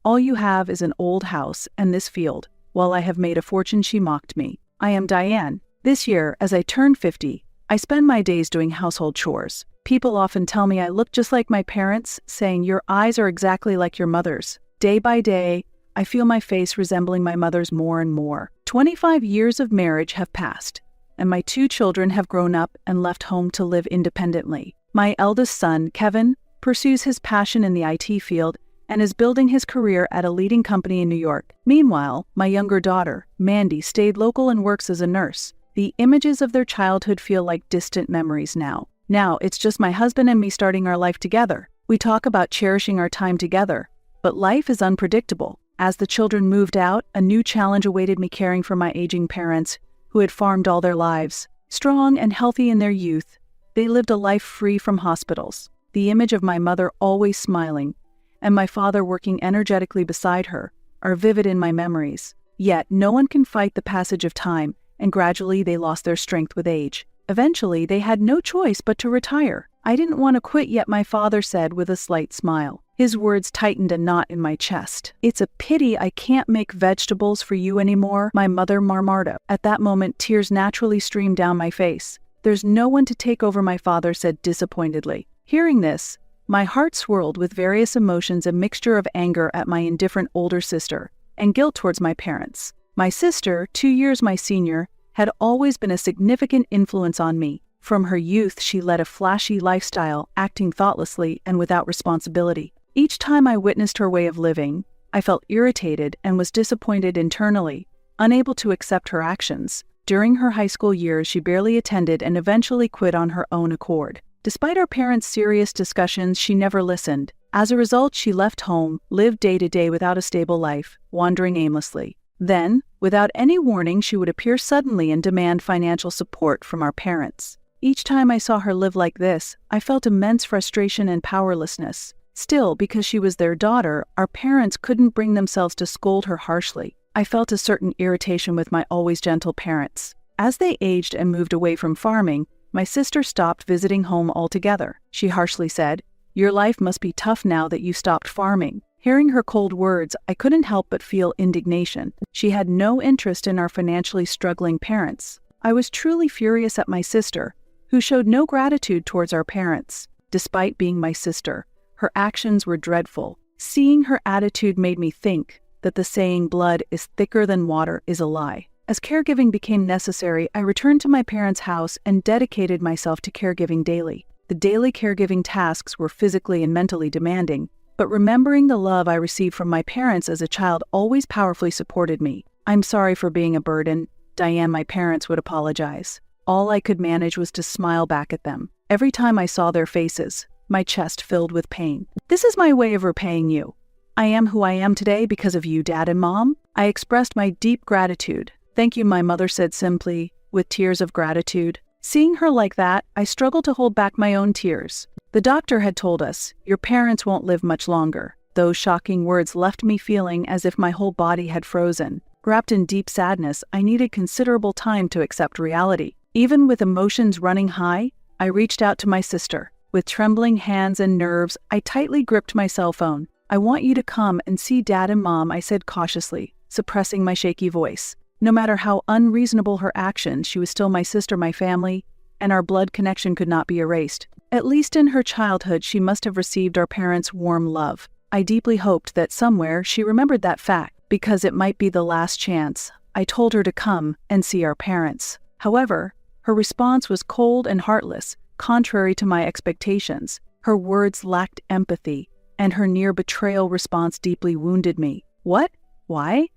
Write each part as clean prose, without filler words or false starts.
All you have is an old house and this field. While I have made a fortune, she mocked me. I am Diane. This year, as I turn 50, I spend my days doing household chores. People often tell me I look just like my parents, saying your eyes are exactly like your mother's. Day by day, I feel my face resembling my mother's more and more. 25 years of marriage have passed, and my 2 children have grown up and left home to live independently. My eldest son, Kevin, pursues his passion in the IT field and is building his career at a leading company in New York. Meanwhile, my younger daughter, Mandy, stayed local and works as a nurse. The images of their childhood feel like distant memories now. Now, it's just my husband and me starting our life together. We talk about cherishing our time together, but life is unpredictable. As the children moved out, a new challenge awaited me caring for my aging parents, who had farmed all their lives. Strong and healthy in their youth, they lived a life free from hospitals. The image of my mother always smiling, and my father working energetically beside her, are vivid in my memories. Yet, no one can fight the passage of time, and gradually they lost their strength with age. Eventually, they had no choice but to retire. I didn't want to quit, yet my father said with a slight smile. His words tightened a knot in my chest. "It's a pity I can't make vegetables for you anymore," my mother murmured. At that moment, tears naturally streamed down my face. "There's no one to take over," my father said disappointedly. Hearing this, my heart swirled with various emotions, a mixture of anger at my indifferent older sister and guilt towards my parents. My sister, 2 years my senior, had always been a significant influence on me. From her youth, she led a flashy lifestyle, acting thoughtlessly and without responsibility. Each time I witnessed her way of living, I felt irritated and was disappointed internally, unable to accept her actions. During her high school years, she barely attended and eventually quit on her own accord. Despite our parents' serious discussions, she never listened. As a result, she left home, lived day to day without a stable life, wandering aimlessly. Then, without any warning, she would appear suddenly and demand financial support from our parents. Each time I saw her live like this, I felt immense frustration and powerlessness. Still, because she was their daughter, our parents couldn't bring themselves to scold her harshly. I felt a certain irritation with my always gentle parents. As they aged and moved away from farming, my sister stopped visiting home altogether. She harshly said, "Your life must be tough now that you stopped farming." Hearing her cold words, I couldn't help but feel indignation. She had no interest in our financially struggling parents. I was truly furious at my sister, who showed no gratitude towards our parents. Despite being my sister, her actions were dreadful. Seeing her attitude made me think that the saying "blood is thicker than water" is a lie. As caregiving became necessary, I returned to my parents' house and dedicated myself to caregiving daily. The daily caregiving tasks were physically and mentally demanding, but remembering the love I received from my parents as a child always powerfully supported me. "I'm sorry for being a burden, Diane," my parents would apologize. All I could manage was to smile back at them. Every time I saw their faces, my chest filled with pain. "This is my way of repaying you. I am who I am today because of you, Dad and Mom." I expressed my deep gratitude. "Thank you," my mother said simply, with tears of gratitude. Seeing her like that, I struggled to hold back my own tears. The doctor had told us, "Your parents won't live much longer." Those shocking words left me feeling as if my whole body had frozen. Wrapped in deep sadness, I needed considerable time to accept reality. Even with emotions running high, I reached out to my sister. With trembling hands and nerves, I tightly gripped my cell phone. "I want you to come and see Dad and Mom," I said cautiously, suppressing my shaky voice. No matter how unreasonable her actions, she was still my sister, my family, and our blood connection could not be erased. At least in her childhood, she must have received our parents' warm love. I deeply hoped that somewhere she remembered that fact, because it might be the last chance. I told her to come and see our parents. However, her response was cold and heartless, contrary to my expectations. Her words lacked empathy, and her near betrayal response deeply wounded me. "What? Why?"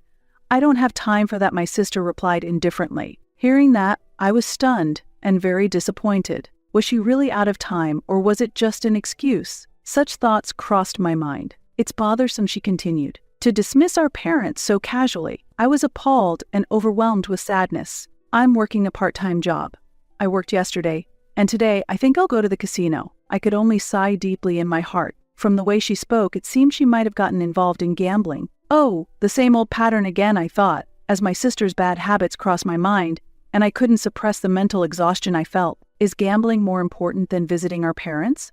"I don't have time for that," my sister replied indifferently. Hearing that, I was stunned and very disappointed. Was she really out of time, or was it just an excuse? Such thoughts crossed my mind. "It's bothersome," she continued, "to dismiss our parents so casually." I was appalled and overwhelmed with sadness. "I'm working a part-time job. I worked yesterday, and today I think I'll go to the casino." I could only sigh deeply in my heart. From the way she spoke, it seemed she might have gotten involved in gambling. "Oh, the same old pattern again," I thought, as my sister's bad habits crossed my mind, and I couldn't suppress the mental exhaustion I felt. Is gambling more important than visiting our parents?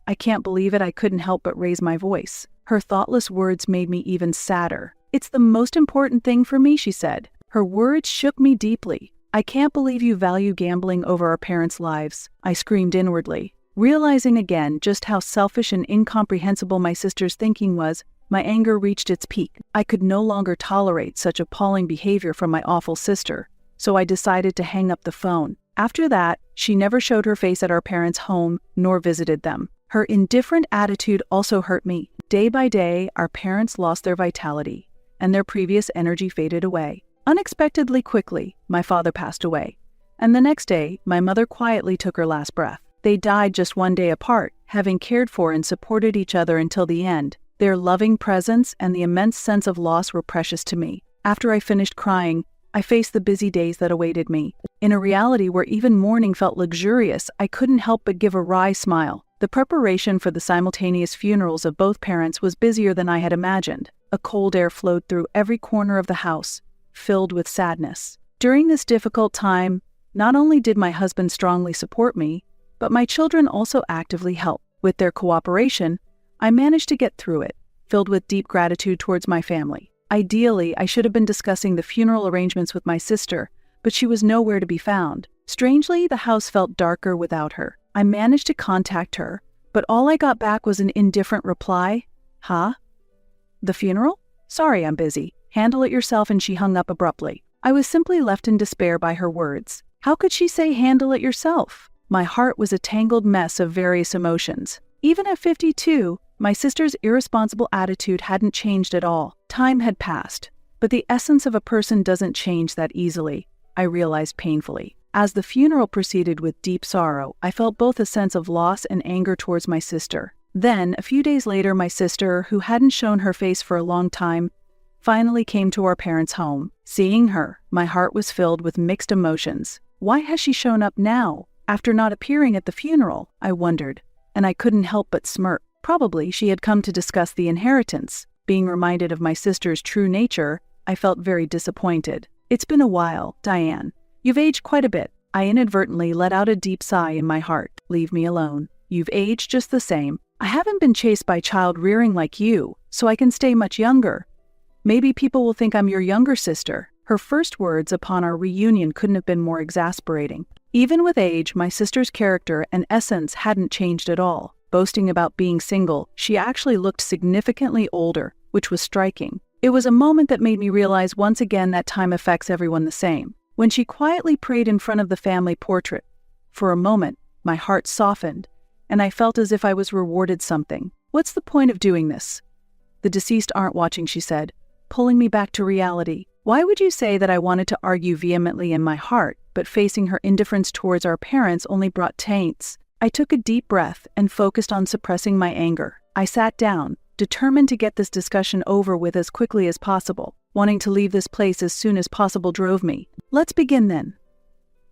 I can't believe it. I couldn't help but raise my voice. Her thoughtless words made me even sadder. "It's the most important thing for me," she said. Her words shook me deeply. "I can't believe you value gambling over our parents' lives," I screamed inwardly. Realizing again just how selfish and incomprehensible my sister's thinking was, my anger reached its peak. I could no longer tolerate such appalling behavior from my awful sister, so I decided to hang up the phone. After that, she never showed her face at our parents' home nor visited them. Her indifferent attitude also hurt me. Day by day, our parents lost their vitality, and their previous energy faded away. Unexpectedly quickly, my father passed away, and the next day, my mother quietly took her last breath. They died just one day apart, having cared for and supported each other until the end. Their loving presence and the immense sense of loss were precious to me. After I finished crying, I faced the busy days that awaited me. In a reality where even mourning felt luxurious, I couldn't help but give a wry smile. The preparation for the simultaneous funerals of both parents was busier than I had imagined. A cold air flowed through every corner of the house, filled with sadness. During this difficult time, not only did my husband strongly support me, but my children also actively helped. With their cooperation, I managed to get through it, filled with deep gratitude towards my family. Ideally, I should have been discussing the funeral arrangements with my sister, but she was nowhere to be found. Strangely, the house felt darker without her. I managed to contact her, but all I got back was an indifferent reply. "Huh? The funeral? Sorry, I'm busy. Handle it yourself," and she hung up abruptly. I was simply left in despair by her words. How could she say "handle it yourself"? My heart was a tangled mess of various emotions. Even at 52, my sister's irresponsible attitude hadn't changed at all. Time had passed, but the essence of a person doesn't change that easily, I realized painfully. As the funeral proceeded with deep sorrow, I felt both a sense of loss and anger towards my sister. Then, a few days later, my sister, who hadn't shown her face for a long time, finally came to our parents' home. Seeing her, my heart was filled with mixed emotions. Why has she shown up now, after not appearing at the funeral? I wondered, and I couldn't help but smirk. Probably she had come to discuss the inheritance. Being reminded of my sister's true nature, I felt very disappointed. "It's been a while, Diane. You've aged quite a bit." I inadvertently let out a deep sigh in my heart. "Leave me alone. You've aged just the same. I haven't been chased by child rearing like you, so I can stay much younger. Maybe people will think I'm your younger sister." Her first words upon our reunion couldn't have been more exasperating. Even with age, my sister's character and essence hadn't changed at all. Boasting about being single, she actually looked significantly older, which was striking. It was a moment that made me realize once again that time affects everyone the same. When she quietly prayed in front of the family portrait, for a moment, my heart softened, and I felt as if I was rewarded something. "What's the point of doing this? The deceased aren't watching," she said, pulling me back to reality. Why would you say that I wanted to argue vehemently in my heart, but facing her indifference towards our parents only brought taints? I took a deep breath and focused on suppressing my anger. I sat down, determined to get this discussion over with as quickly as possible. Wanting to leave this place as soon as possible drove me. "Let's begin then."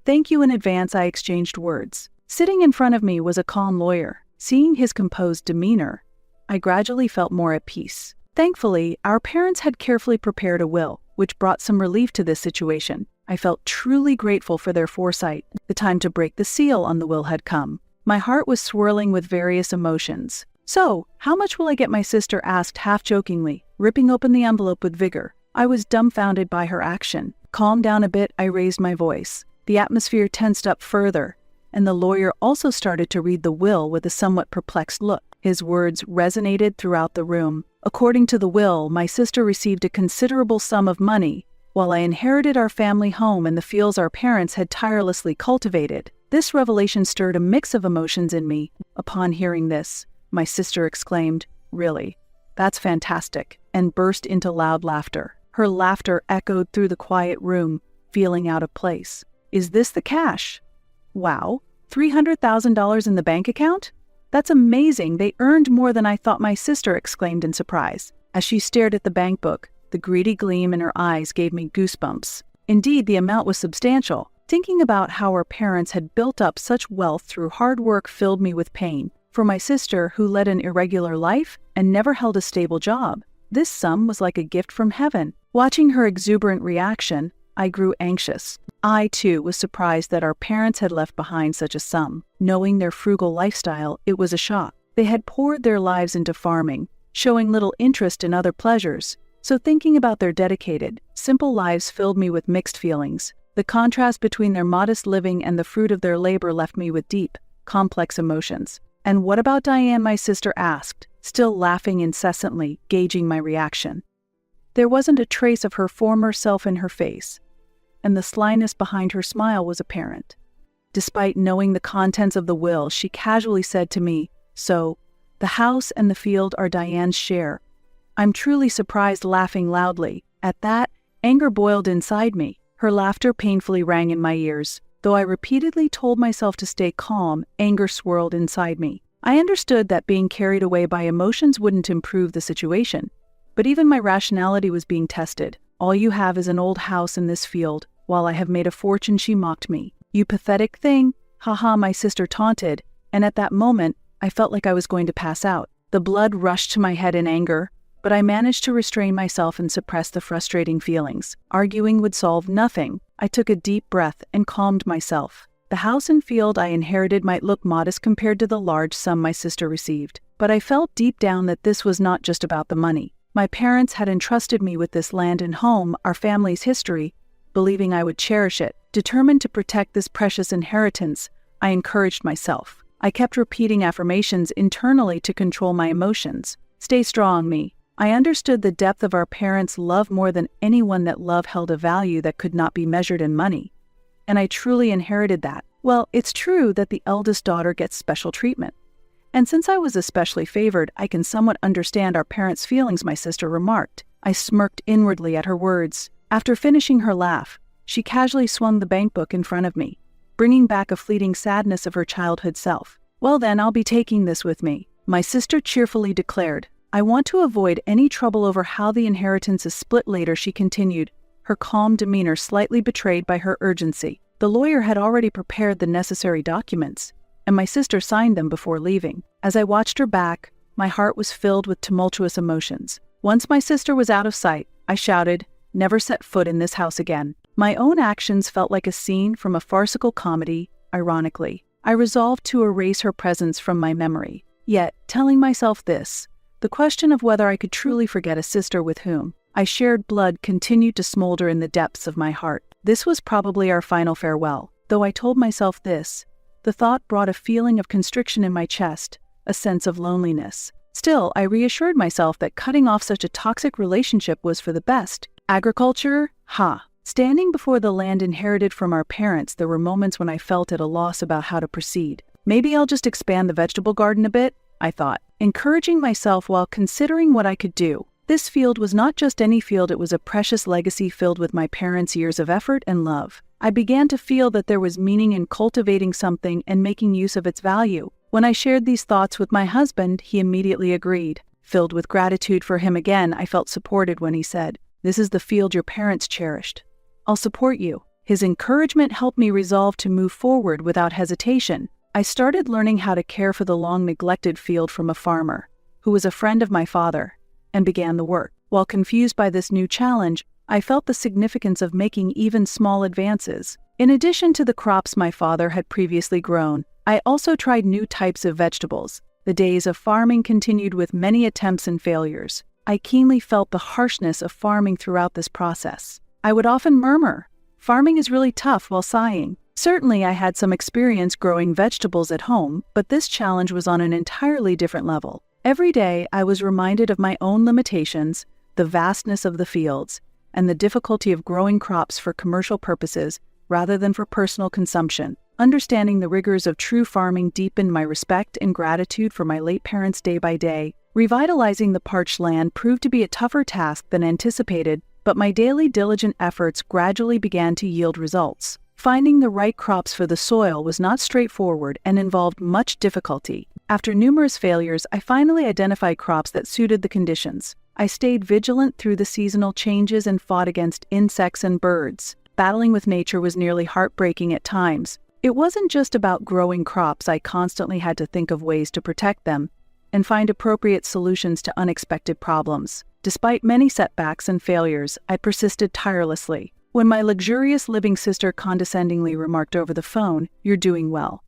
"Thank you in advance," I exchanged words. Sitting in front of me was a calm lawyer. Seeing his composed demeanor, I gradually felt more at peace. Thankfully, our parents had carefully prepared a will, which brought some relief to this situation. I felt truly grateful for their foresight. The time to break the seal on the will had come. My heart was swirling with various emotions. "So, how much will I get?" my sister asked half-jokingly, ripping open the envelope with vigor. I was dumbfounded by her action. Calmed down a bit, I raised my voice. The atmosphere tensed up further, and the lawyer also started to read the will with a somewhat perplexed look. His words resonated throughout the room. According to the will, my sister received a considerable sum of money, while I inherited our family home and the fields our parents had tirelessly cultivated. This revelation stirred a mix of emotions in me. Upon hearing this, my sister exclaimed, "Really? That's fantastic," and burst into loud laughter. Her laughter echoed through the quiet room, feeling out of place. "Is this the cash? Wow, $300,000 in the bank account? That's amazing. They earned more than I thought," my sister exclaimed in surprise. As she stared at the bank book, the greedy gleam in her eyes gave me goosebumps. Indeed, the amount was substantial. Thinking about how our parents had built up such wealth through hard work filled me with pain. For my sister, who led an irregular life and never held a stable job, this sum was like a gift from heaven. Watching her exuberant reaction, I grew anxious. I, too, was surprised that our parents had left behind such a sum. Knowing their frugal lifestyle, it was a shock. They had poured their lives into farming, showing little interest in other pleasures. So thinking about their dedicated, simple lives filled me with mixed feelings. The contrast between their modest living and the fruit of their labor left me with deep, complex emotions. "And what about Diane?" my sister asked, still laughing incessantly, gauging my reaction. There wasn't a trace of her former self in her face, and the slyness behind her smile was apparent. Despite knowing the contents of the will, she casually said to me, "So, the house and the field are Diane's share." I'm truly surprised, laughing loudly. At that, anger boiled inside me. Her laughter painfully rang in my ears. Though I repeatedly told myself to stay calm, anger swirled inside me. I understood that being carried away by emotions wouldn't improve the situation, but even my rationality was being tested. "All you have is an old house in this field, while I have made a fortune," she mocked me. "You pathetic thing." "Haha," my sister taunted, and at that moment, I felt like I was going to pass out. The blood rushed to my head in anger, but I managed to restrain myself and suppress the frustrating feelings. Arguing would solve nothing. I took a deep breath and calmed myself. The house and field I inherited might look modest compared to the large sum my sister received, but I felt deep down that this was not just about the money. My parents had entrusted me with this land and home, our family's history, believing I would cherish it. Determined to protect this precious inheritance, I encouraged myself. I kept repeating affirmations internally to control my emotions. "Stay strong, me." I understood the depth of our parents' love more than anyone, that love held a value that could not be measured in money. And I truly inherited that. Well, it's true that the eldest daughter gets special treatment. And since I was especially favored, I can somewhat understand our parents' feelings, my sister remarked. I smirked inwardly at her words. After finishing her laugh, she casually swung the bank book in front of me, bringing back a fleeting sadness of her childhood self. "Well then, I'll be taking this with me," my sister cheerfully declared. "I want to avoid any trouble over how the inheritance is split later," she continued, her calm demeanor slightly betrayed by her urgency. The lawyer had already prepared the necessary documents, and my sister signed them before leaving. As I watched her back, my heart was filled with tumultuous emotions. Once my sister was out of sight, I shouted, "Never set foot in this house again." My own actions felt like a scene from a farcical comedy, ironically. I resolved to erase her presence from my memory. Yet, telling myself this, the question of whether I could truly forget a sister with whom I shared blood continued to smolder in the depths of my heart. This was probably our final farewell. Though I told myself this, the thought brought a feeling of constriction in my chest, a sense of loneliness. Still, I reassured myself that cutting off such a toxic relationship was for the best. Agriculture? Ha! Standing before the land inherited from our parents, there were moments when I felt at a loss about how to proceed. Maybe I'll just expand the vegetable garden a bit, I thought, encouraging myself while considering what I could do. This field was not just any field, it was a precious legacy filled with my parents' years of effort and love. I began to feel that there was meaning in cultivating something and making use of its value. When I shared these thoughts with my husband, he immediately agreed. Filled with gratitude for him again, I felt supported when he said, "This is the field your parents cherished. I'll support you." His encouragement helped me resolve to move forward without hesitation. I started learning how to care for the long-neglected field from a farmer, who was a friend of my father, and began the work. While confused by this new challenge, I felt the significance of making even small advances. In addition to the crops my father had previously grown, I also tried new types of vegetables. The days of farming continued with many attempts and failures. I keenly felt the harshness of farming throughout this process. I would often murmur, "Farming is really tough," while sighing. Certainly I had some experience growing vegetables at home, but this challenge was on an entirely different level. Every day I was reminded of my own limitations, the vastness of the fields, and the difficulty of growing crops for commercial purposes rather than for personal consumption. Understanding the rigors of true farming deepened my respect and gratitude for my late parents day by day. Revitalizing the parched land proved to be a tougher task than anticipated, but my daily diligent efforts gradually began to yield results. Finding the right crops for the soil was not straightforward and involved much difficulty. After numerous failures, I finally identified crops that suited the conditions. I stayed vigilant through the seasonal changes and fought against insects and birds. Battling with nature was nearly heartbreaking at times. It wasn't just about growing crops, I constantly had to think of ways to protect them and find appropriate solutions to unexpected problems. Despite many setbacks and failures, I persisted tirelessly. When my luxurious living sister condescendingly remarked over the phone, "You're doing well,"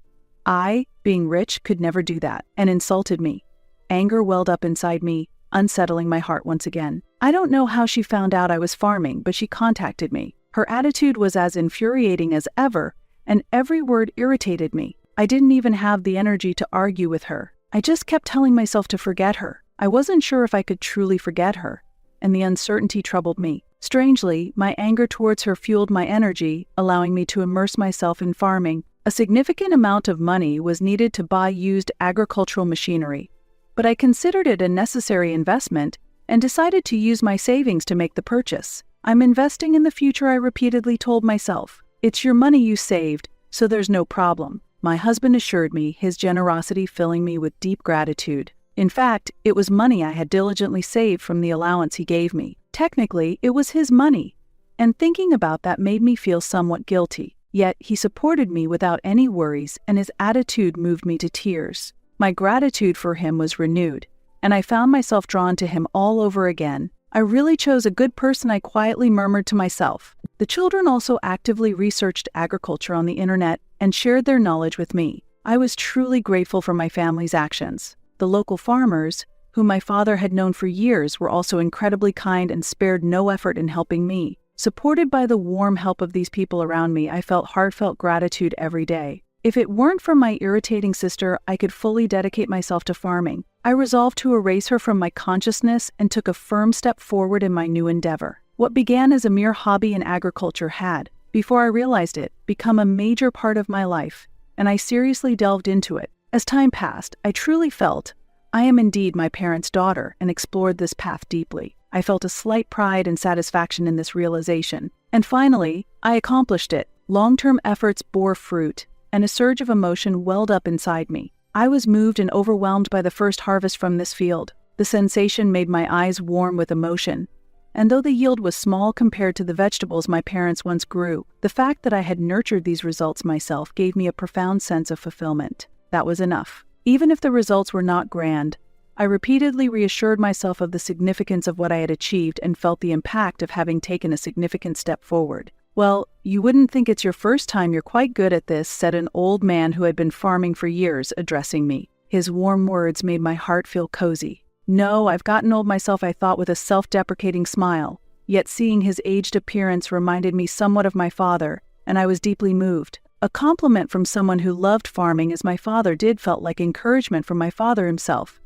I, being rich, could never do that, and insulted me. Anger welled up inside me, unsettling my heart once again. I don't know how she found out I was farming, but she contacted me. Her attitude was as infuriating as ever, and every word irritated me. I didn't even have the energy to argue with her. I just kept telling myself to forget her. I wasn't sure if I could truly forget her, and the uncertainty troubled me. Strangely, my anger towards her fueled my energy, allowing me to immerse myself in farming. A significant amount of money was needed to buy used agricultural machinery, but I considered it a necessary investment and decided to use my savings to make the purchase. I'm investing in the future, I repeatedly told myself. It's your money you saved, so there's no problem. My husband assured me, his generosity filling me with deep gratitude. In fact, it was money I had diligently saved from the allowance he gave me. Technically, it was his money, and thinking about that made me feel somewhat guilty. Yet he supported me without any worries, and his attitude moved me to tears. My gratitude for him was renewed, and I found myself drawn to him all over again. I really chose a good person, I quietly murmured to myself. The children also actively researched agriculture on the internet and shared their knowledge with me. I was truly grateful for my family's actions. The local farmers, whom my father had known for years, were also incredibly kind and spared no effort in helping me. Supported by the warm help of these people around me, I felt heartfelt gratitude every day. If it weren't for my irritating sister, I could fully dedicate myself to farming. I resolved to erase her from my consciousness and took a firm step forward in my new endeavor. What began as a mere hobby in agriculture had, before I realized it, become a major part of my life, and I seriously delved into it. As time passed, I truly felt I am indeed my parents' daughter, and explored this path deeply. I felt a slight pride and satisfaction in this realization. And finally, I accomplished it. Long-term efforts bore fruit, and a surge of emotion welled up inside me. I was moved and overwhelmed by the first harvest from this field. The sensation made my eyes warm with emotion. And though the yield was small compared to the vegetables my parents once grew, the fact that I had nurtured these results myself gave me a profound sense of fulfillment. That was enough. Even if the results were not grand, I repeatedly reassured myself of the significance of what I had achieved and felt the impact of having taken a significant step forward. "Well, you wouldn't think it's your first time, you're quite good at this," said an old man who had been farming for years, addressing me. His warm words made my heart feel cozy. "No, I've gotten old myself," I thought with a self-deprecating smile. Yet seeing his aged appearance reminded me somewhat of my father, and I was deeply moved. A compliment from someone who loved farming as my father did felt like encouragement from my father himself,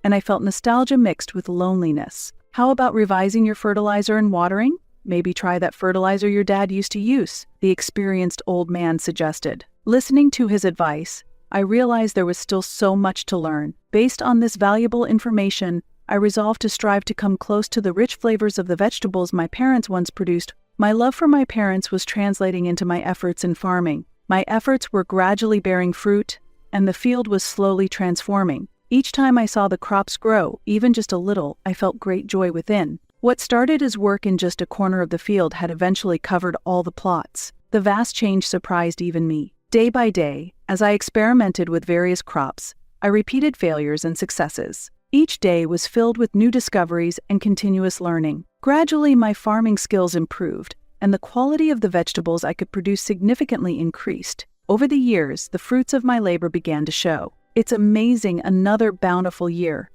and I felt nostalgia mixed with loneliness. "How about revising your fertilizer and watering? Maybe try that fertilizer your dad used to use," the experienced old man suggested. Listening to his advice, I realized there was still so much to learn. Based on this valuable information, I resolved to strive to come close to the rich flavors of the vegetables my parents once produced. My love for my parents was translating into my efforts in farming. My efforts were gradually bearing fruit, and the field was slowly transforming. Each time I saw the crops grow, even just a little, I felt great joy within. What started as work in just a corner of the field had eventually covered all the plots. The vast change surprised even me. Day by day, as I experimented with various crops, I repeated failures and successes. Each day was filled with new discoveries and continuous learning. Gradually, my farming skills improved, and the quality of the vegetables I could produce significantly increased. Over the years, the fruits of my labor began to show. It's amazing, another bountiful year.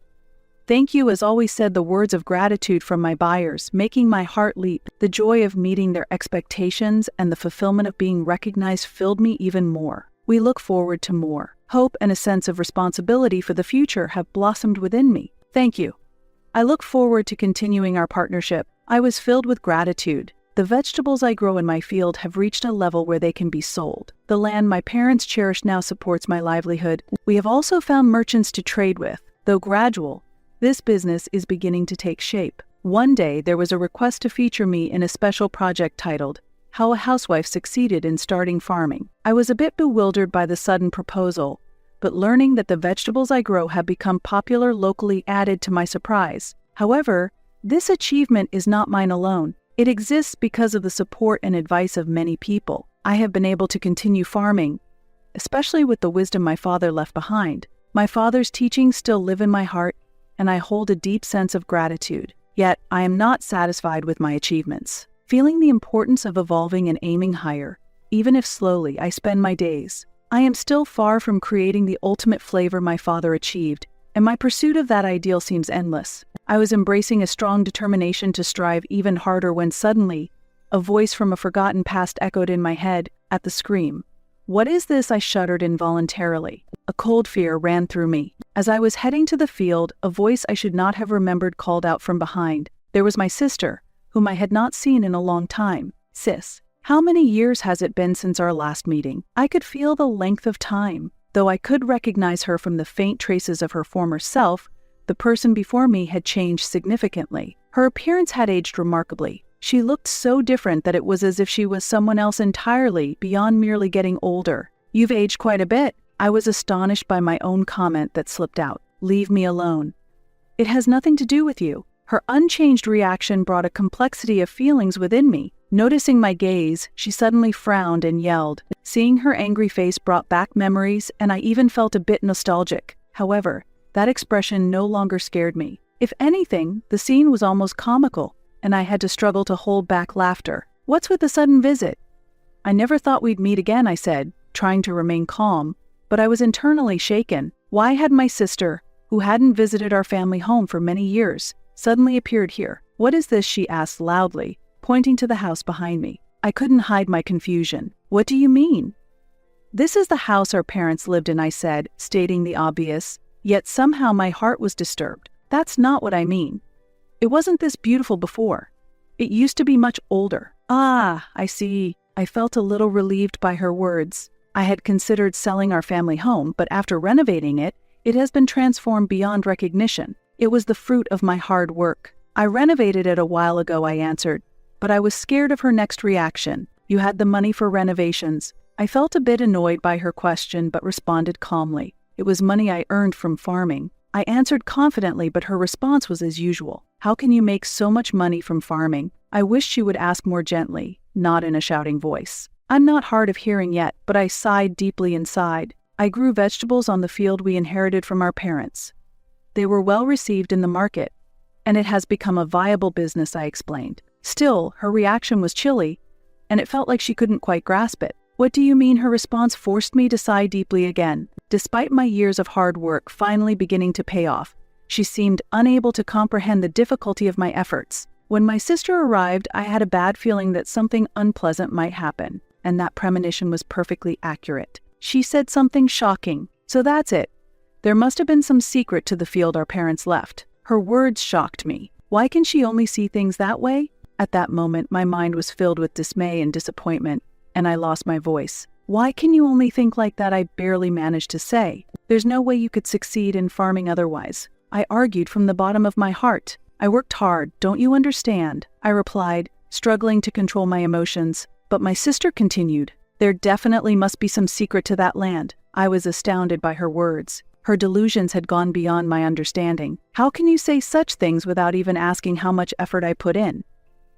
"Thank you," as always, said the words of gratitude from my buyers, making my heart leap. The joy of meeting their expectations and the fulfillment of being recognized filled me even more. We look forward to more. Hope and a sense of responsibility for the future have blossomed within me. Thank you. I look forward to continuing our partnership. I was filled with gratitude. The vegetables I grow in my field have reached a level where they can be sold. The land my parents cherish now supports my livelihood. We have also found merchants to trade with. Though gradual, this business is beginning to take shape. One day, there was a request to feature me in a special project titled, "How a Housewife Succeeded in Starting Farming." I was a bit bewildered by the sudden proposal, but learning that the vegetables I grow have become popular locally added to my surprise. However, this achievement is not mine alone. It exists because of the support and advice of many people. I have been able to continue farming, especially with the wisdom my father left behind. My father's teachings still live in my heart, and I hold a deep sense of gratitude. Yet, I am not satisfied with my achievements. Feeling the importance of evolving and aiming higher, even if slowly, I spend my days. I am still far from creating the ultimate flavor my father achieved, and my pursuit of that ideal seems endless. I was embracing a strong determination to strive even harder when suddenly, a voice from a forgotten past echoed in my head at the scream. "What is this?" I shuddered involuntarily. A cold fear ran through me. As I was heading to the field, a voice I should not have remembered called out from behind. There was my sister, whom I had not seen in a long time. "Sis, how many years has it been since our last meeting?" I could feel the length of time. Though I could recognize her from the faint traces of her former self, the person before me had changed significantly. Her appearance had aged remarkably. She looked so different that it was as if she was someone else entirely, beyond merely getting older. "You've aged quite a bit." I was astonished by my own comment that slipped out. "Leave me alone." "It has nothing to do with you." Her unchanged reaction brought a complexity of feelings within me. Noticing my gaze, she suddenly frowned and yelled. Seeing her angry face brought back memories, and I even felt a bit nostalgic. However, that expression no longer scared me. If anything, the scene was almost comical, and I had to struggle to hold back laughter. "What's with the sudden visit?" "I never thought we'd meet again," I said, trying to remain calm, but I was internally shaken. Why had my sister, who hadn't visited our family home for many years, suddenly appeared here? "What is this?" she asked loudly, pointing to the house behind me. I couldn't hide my confusion. "What do you mean?" "This is the house our parents lived in," I said, stating the obvious, yet somehow my heart was disturbed. "That's not what I mean. It wasn't this beautiful before. It used to be much older." "Ah, I see." I felt a little relieved by her words. I had considered selling our family home, but after renovating it, it has been transformed beyond recognition. It was the fruit of my hard work. "I renovated it a while ago," I answered, but I was scared of her next reaction. "You had the money for renovations." I felt a bit annoyed by her question, but responded calmly. "It was money I earned from farming." I answered confidently, but her response was as usual. "How can you make so much money from farming?" I wished she would ask more gently, not in a shouting voice. I'm not hard of hearing yet, but I sighed deeply inside. I grew vegetables on the field we inherited from our parents. They were well received in the market, and it has become a viable business, I explained. Still, her reaction was chilly, and it felt like she couldn't quite grasp it. "What do you mean?" Her response forced me to sigh deeply again. Despite my years of hard work finally beginning to pay off, she seemed unable to comprehend the difficulty of my efforts. When my sister arrived, I had a bad feeling that something unpleasant might happen, and that premonition was perfectly accurate. She said something shocking. "So that's it. There must have been some secret to the field our parents left." Her words shocked me. Why can she only see things that way? At that moment, my mind was filled with dismay and disappointment, and I lost my voice. "Why can you only think like that?" I barely managed to say. "There's no way you could succeed in farming otherwise." I argued from the bottom of my heart. "I worked hard, don't you understand?" I replied, struggling to control my emotions. But my sister continued. "There definitely must be some secret to that land." I was astounded by her words. Her delusions had gone beyond my understanding. "How can you say such things without even asking how much effort I put in?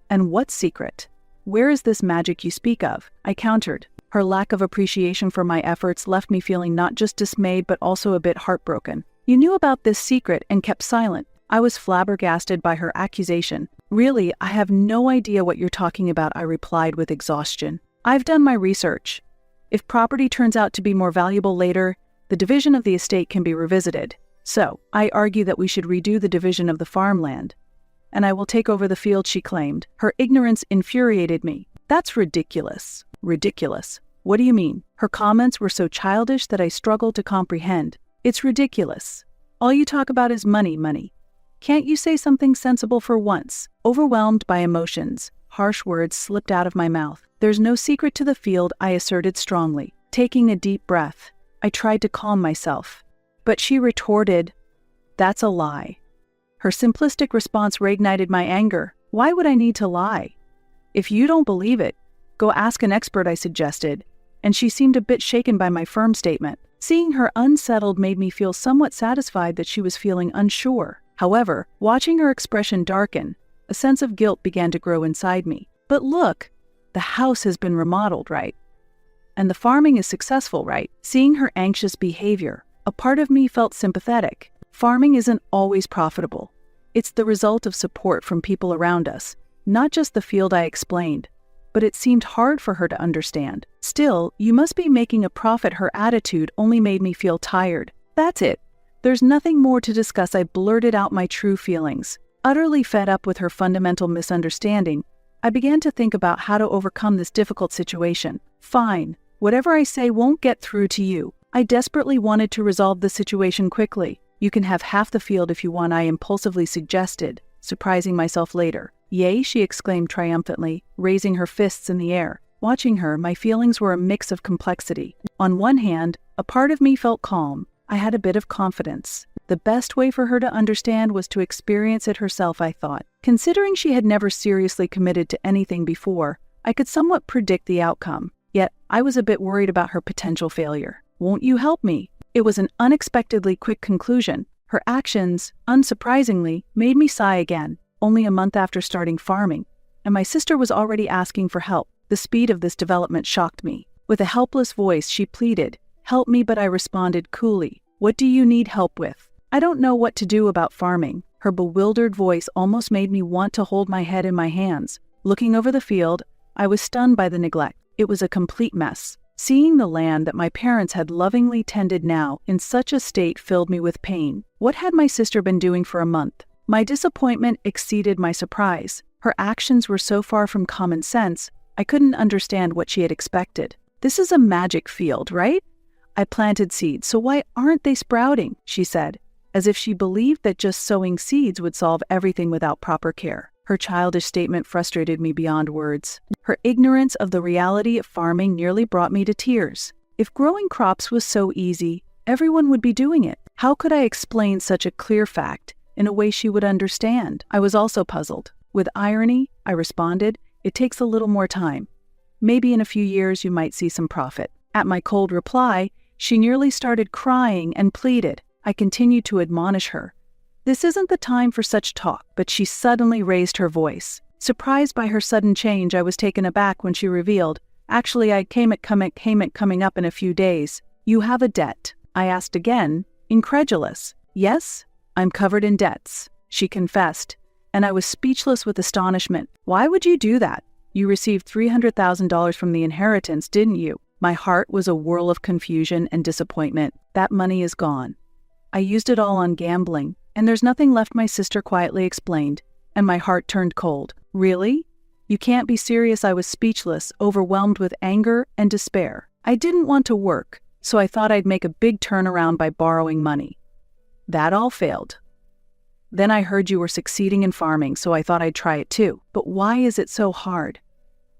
And what secret? Where is this magic you speak of?" I countered. Her lack of appreciation for my efforts left me feeling not just dismayed but also a bit heartbroken. "You knew about this secret and kept silent." I was flabbergasted by her accusation. "Really, I have no idea what you're talking about," I replied with exhaustion. "I've done my research. If property turns out to be more valuable later, the division of the estate can be revisited. So, I argue that we should redo the division of the farmland, and I will take over the field," she claimed. Her ignorance infuriated me. "That's ridiculous." "Ridiculous? What do you mean?" Her comments were so childish that I struggled to comprehend. "It's ridiculous. All you talk about is money, money. Can't you say something sensible for once?" Overwhelmed by emotions, harsh words slipped out of my mouth. "There's no secret to the field," I asserted strongly. Taking a deep breath, I tried to calm myself. But she retorted, "That's a lie." Her simplistic response reignited my anger. Why would I need to lie? "If you don't believe it, go ask an expert," I suggested, and she seemed a bit shaken by my firm statement. Seeing her unsettled made me feel somewhat satisfied that she was feeling unsure. However, watching her expression darken, a sense of guilt began to grow inside me. "But look, the house has been remodeled, right? And the farming is successful, right?" Seeing her anxious behavior, a part of me felt sympathetic. Farming isn't always profitable. It's the result of support from people around us, not just the field, I explained. But it seemed hard for her to understand. "Still, you must be making a profit." Her attitude only made me feel tired. "That's it. There's nothing more to discuss. I blurted out my true feelings. Utterly fed up with her fundamental misunderstanding, I began to think about how to overcome this difficult situation. Fine, whatever I say won't get through to you. I desperately wanted to resolve the situation quickly. You can have half the field if you want, I impulsively suggested, surprising myself later. Yay, she exclaimed triumphantly, raising her fists in the air. Watching her, my feelings were a mix of complexity. On one hand, a part of me felt calm. I had a bit of confidence. The best way for her to understand was to experience it herself, I thought. Considering she had never seriously committed to anything before, I could somewhat predict the outcome. Yet, I was a bit worried about her potential failure. Won't you help me? It was an unexpectedly quick conclusion. Her actions, unsurprisingly, made me sigh again. Only a month after starting farming, and my sister was already asking for help. The speed of this development shocked me. With a helpless voice, she pleaded, "Help me," but I responded coolly, "What do you need help with? I don't know what to do about farming." Her bewildered voice almost made me want to hold my head in my hands. Looking over the field, I was stunned by the neglect. It was a complete mess. Seeing the land that my parents had lovingly tended now in such a state filled me with pain. What had my sister been doing for a month? My disappointment exceeded my surprise. Her actions were so far from common sense, I couldn't understand what she had expected. "This is a magic field, right? I planted seeds, so why aren't they sprouting?" she said, as if she believed that just sowing seeds would solve everything without proper care. Her childish statement frustrated me beyond words. Her ignorance of the reality of farming nearly brought me to tears. If growing crops was so easy, everyone would be doing it. How could I explain such a clear fact in a way she would understand? I was also puzzled. With irony, I responded, "It takes a little more time. Maybe in a few years you might see some profit." At my cold reply, she nearly started crying and pleaded. I continued to admonish her. "This isn't the time for such talk," but she suddenly raised her voice. Surprised by her sudden change, I was taken aback when she revealed, "Actually, I came at coming up in a few days." "You have a debt?" I asked again, incredulous. "Yes, I'm covered in debts," she confessed, and I was speechless with astonishment. "Why would you do that? You received $300,000 from the inheritance, didn't you?" My heart was a whirl of confusion and disappointment. "That money is gone. I used it all on gambling, and there's nothing left," my sister quietly explained, and my heart turned cold. "Really? You can't be serious." I was speechless, overwhelmed with anger and despair. I didn't want to work, so I thought I'd make a big turnaround by borrowing money. That all failed. Then I heard you were succeeding in farming, so I thought I'd try it too. But why is it so hard?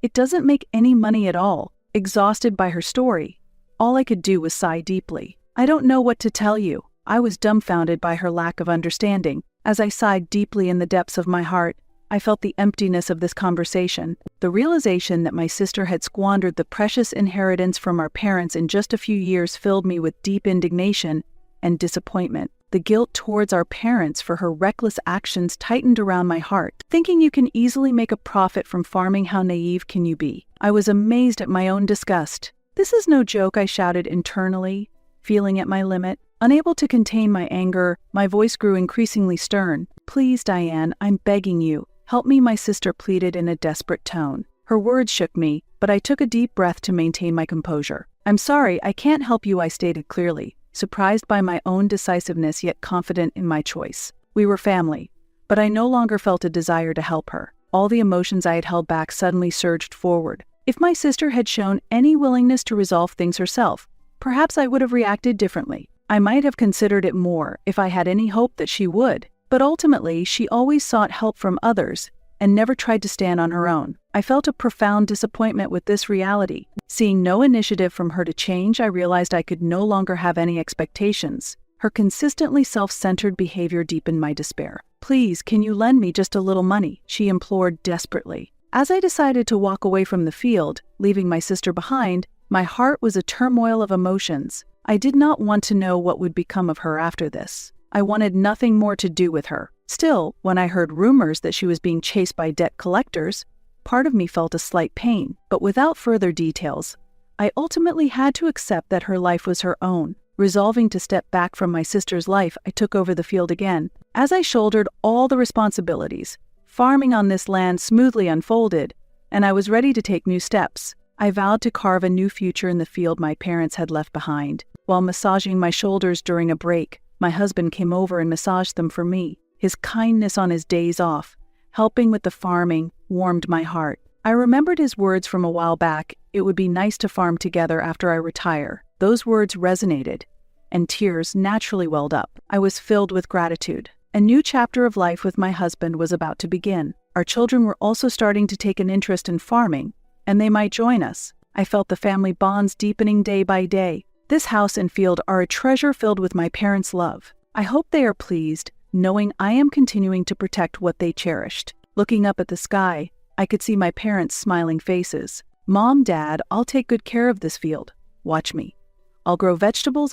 It doesn't make any money at all. Exhausted by her story, all I could do was sigh deeply. "I don't know what to tell you." I was dumbfounded by her lack of understanding. As I sighed deeply in the depths of my heart, I felt the emptiness of this conversation. The realization that my sister had squandered the precious inheritance from our parents in just a few years filled me with deep indignation and disappointment. The guilt towards our parents for her reckless actions tightened around my heart. "Thinking you can easily make a profit from farming, how naive can you be?" I was amazed at my own disgust. "This is no joke," I shouted internally, feeling at my limit. Unable to contain my anger, my voice grew increasingly stern. "Please, Diane, I'm begging you. Help me," my sister pleaded in a desperate tone. Her words shook me, but I took a deep breath to maintain my composure. "I'm sorry, I can't help you," I stated clearly, surprised by my own decisiveness yet confident in my choice. We were family, but I no longer felt a desire to help her. All the emotions I had held back suddenly surged forward. If my sister had shown any willingness to resolve things herself, perhaps I would have reacted differently. I might have considered it more if I had any hope that she would, but ultimately she always sought help from others and never tried to stand on her own. I felt a profound disappointment with this reality. Seeing no initiative from her to change, I realized I could no longer have any expectations. Her consistently self-centered behavior deepened my despair. "Please, can you lend me just a little money?" she implored desperately. As I decided to walk away from the field, leaving my sister behind, my heart was a turmoil of emotions. I did not want to know what would become of her after this. I wanted nothing more to do with her. Still, when I heard rumors that she was being chased by debt collectors, part of me felt a slight pain. But without further details, I ultimately had to accept that her life was her own. Resolving to step back from my sister's life, I took over the field again. As I shouldered all the responsibilities, farming on this land smoothly unfolded, and I was ready to take new steps. I vowed to carve a new future in the field my parents had left behind. While massaging my shoulders during a break, My husband came over and massaged them for me. His kindness on his days off, helping with the farming, warmed my heart. I remembered his words from a while back, "It would be nice to farm together after I retire." Those words resonated, and tears naturally welled up. I was filled with gratitude. A new chapter of life with my husband was about to begin. Our children were also starting to take an interest in farming, and they might join us. I felt the family bonds deepening day by day. This house and field are a treasure filled with my parents' love. I hope they are pleased, knowing I am continuing to protect what they cherished. Looking up at the sky, I could see my parents' smiling faces. "Mom, Dad, I'll take good care of this field. Watch me. I'll grow vegetables